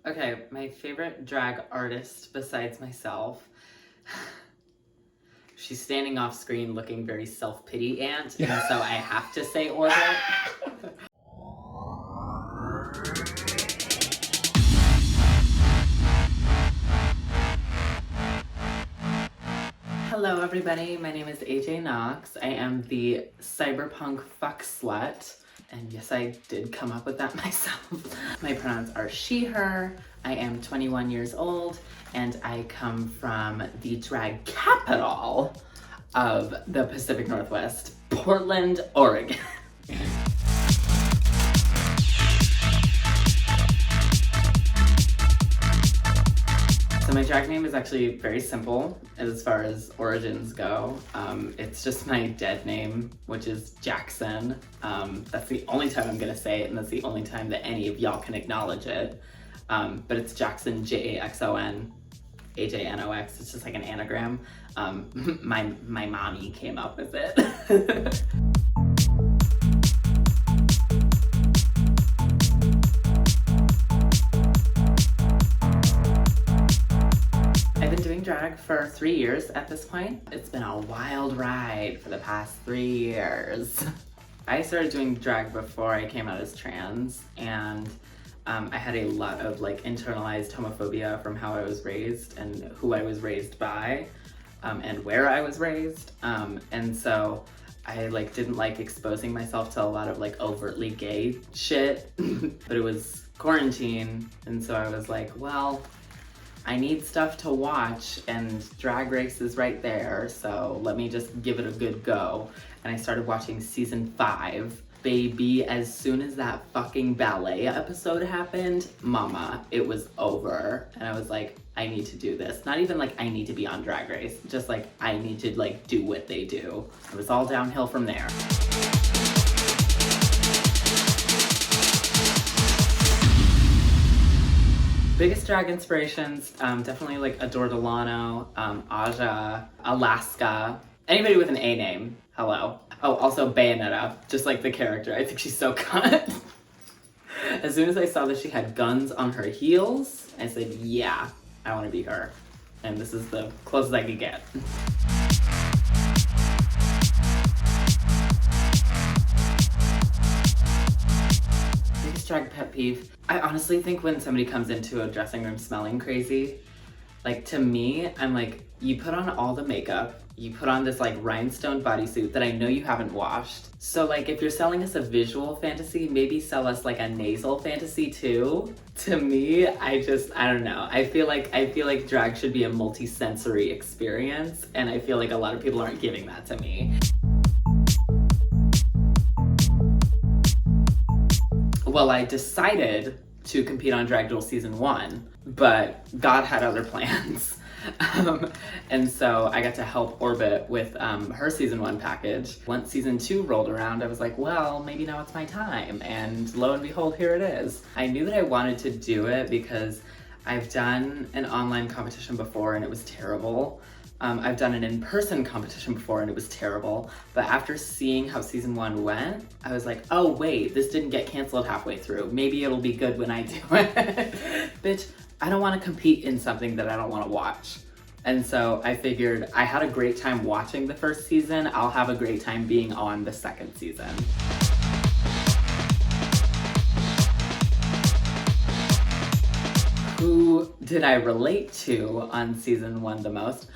Okay, my favorite drag artist besides myself. She's standing off screen looking very self-pity aunt, and so I have to say Orbit. Hello everybody, my name is AJ Knox. I am the cyberpunk fuck slut. And yes, I did come up with that myself. My pronouns are she, her. I am 21 years old, and I come from the drag capital of the Pacific Northwest, Portland, Oregon. So my drag name is actually very simple as far as origins go. It's just my dead name, which is Jackson. That's the only time I'm gonna say it, and that's the only time that any of y'all can acknowledge it. But it's Jackson, Jaxon, AJNOX. It's just like an anagram. My mommy came up with it. I've been doing drag for 3 years at this point. It's been a wild ride for the past 3 years. I started doing drag before I came out as trans, and I had a lot of like internalized homophobia from how I was raised and who I was raised by, and where I was raised. And so I like didn't like exposing myself to a lot of like overtly gay shit, but it was quarantine, and so I was like, well, I need stuff to watch, and Drag Race is right there, so let me just give it a good go. And I started watching season 5. Baby, as soon as that fucking ballet episode happened, mama, it was over. And I was like, I need to do this. Not even like I need to be on Drag Race, just like I need to like do what they do. It was all downhill from there. Biggest drag inspirations, definitely like Adore Delano, Aja, Alaska, anybody with an A name, hello. Oh, also Bayonetta, just like the character. I think she's so cut. As soon as I saw that she had guns on her heels, I said, yeah, I want to be her. And this is the closest I could get. Biggest drag pet peeve. I honestly think when somebody comes into a dressing room smelling crazy, like to me, I'm like, you put on all the makeup, you put on this like rhinestone bodysuit that I know you haven't washed. So like if you're selling us a visual fantasy, maybe sell us like a nasal fantasy too. To me, I don't know. I feel like drag should be a multi-sensory experience, and I feel like a lot of people aren't giving that to me. Well, I decided to compete on Drag Duel season 1, but God had other plans. And so I got to help Orbit with her season 1 package. Once season 2 rolled around, I was like, well, maybe now it's my time. And lo and behold, here it is. I knew that I wanted to do it because I've done an online competition before and it was terrible. I've done an in-person competition before and it was terrible, but after seeing how season 1 went, I was like, oh wait, this didn't get canceled halfway through. Maybe it'll be good when I do it. Bitch, I don't want to compete in something that I don't want to watch. And so I figured I had a great time watching the first season, I'll have a great time being on the second season. Who did I relate to on season 1 the most?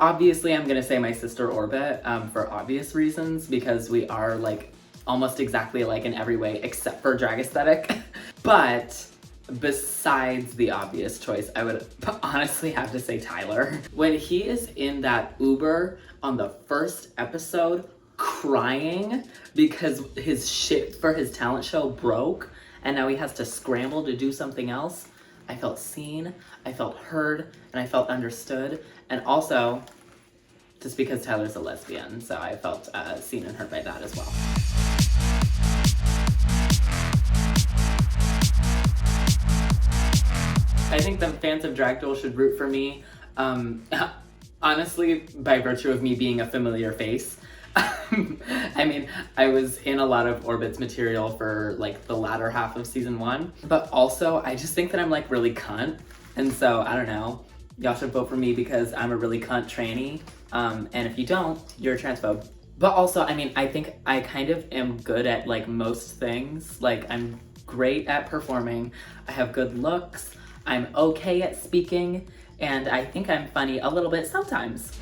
Obviously, I'm gonna say my sister Orbit, for obvious reasons, because we are like almost exactly alike in every way except for drag aesthetic. But besides the obvious choice, I would honestly have to say Tyler. When he is in that Uber on the first episode crying because his shit for his talent show broke and now he has to scramble to do something else, I felt seen, I felt heard, and I felt understood. And also, just because Tyler's a lesbian, so I felt seen and heard by that as well. I think the fans of Drag Duel should root for me, honestly, by virtue of me being a familiar face. I mean, I was in a lot of Orbit's material for like the latter half of season 1, but also I just think that I'm like really cunt. And so I don't know, y'all should vote for me because I'm a really cunt tranny. And if you don't, you're a transphobe. But also, I mean, I think I kind of am good at like most things. Like I'm great at performing, I have good looks, I'm okay at speaking, and I think I'm funny a little bit sometimes.